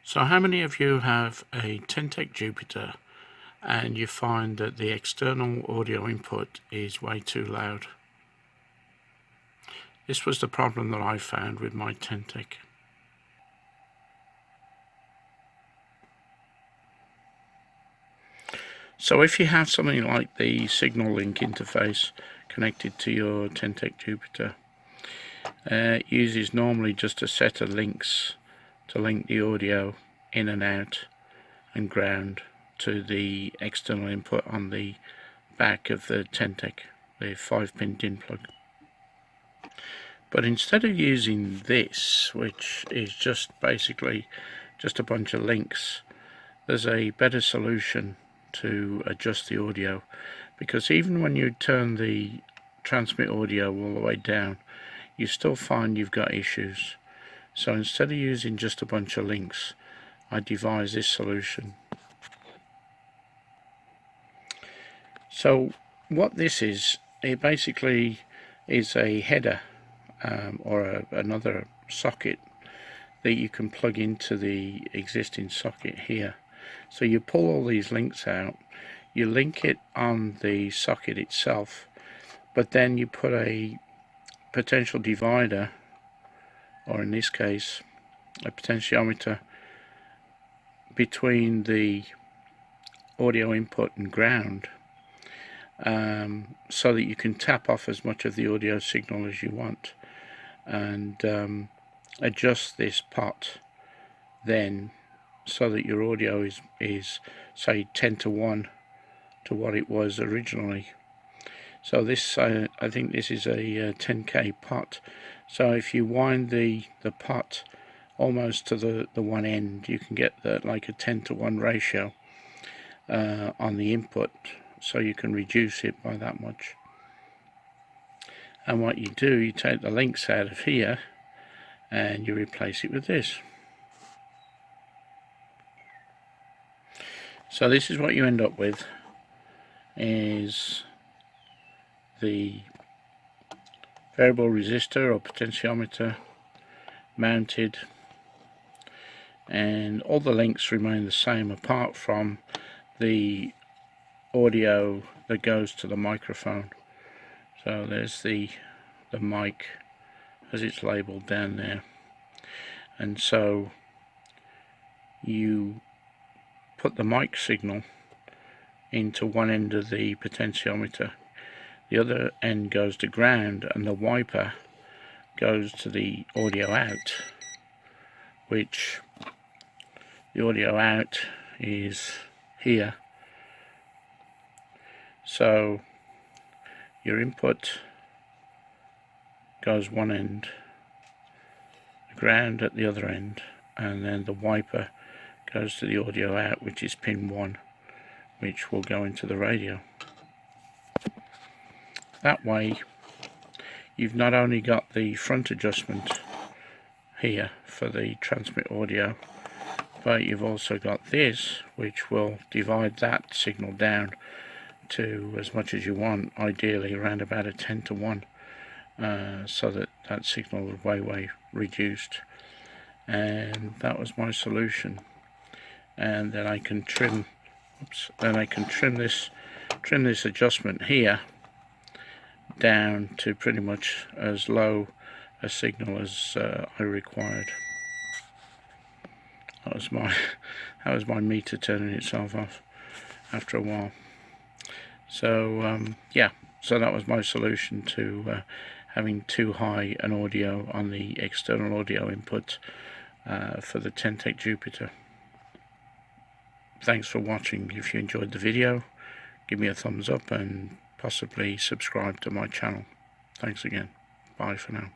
So how many of you have a TenTec Jupiter and you find that the external audio input is way too loud? This was the problem that I found with my TenTec. So if you have something like the Signalink interface connected to your TenTec Jupiter, it uses normally just a set of links to link the audio in and out and ground to the external input on the back of the TenTec, the 5-pin DIN plug. But instead of using this, which is just basically just a bunch of links, there's a better solution to adjust the audio, because even when you turn the transmit audio all the way down, you still find you've got issues. So instead of using just a bunch of links, I devised this solution. So what this is, it basically is a header or another socket that you can plug into the existing socket here. So you pull all these links out, you link it on the socket itself, but then you put a potential divider, or in this case a potentiometer, between the audio input and ground, so that you can tap off as much of the audio signal as you want, and adjust this pot then so that your audio is say 10:1 to what it was originally. So this I think this is a 10K pot. So if you wind the pot almost to the one end, you can get like a 10:1 ratio on the input, so you can reduce it by that much. And what you do, you take the links out of here and you replace it with this. So this is what you end up with, is the variable resistor or potentiometer mounted, and all the links remain the same apart from the audio that goes to the microphone. So there's the mic as it's labeled down there, and so you put the mic signal into one end of the potentiometer, the other end goes to ground, and the wiper goes to the audio out, which the audio out is here. So your input goes one end, the ground at the other end, and then the wiper goes to the audio out, which is pin 1, which will go into the radio. That way you've not only got the front adjustment here for the transmit audio, but you've also got this, which will divide that signal down to as much as you want, ideally around about a 10:1, so that signal is way reduced. And that was my solution. And then I can trim this adjustment here down to pretty much as low a signal as I required. That was my meter turning itself off after a while. So yeah, so that was my solution to having too high an audio on the external audio input for the TenTec Jupiter. Thanks for watching. If you enjoyed the video, give me a thumbs up and possibly subscribe to my channel. Thanks again. Bye for now.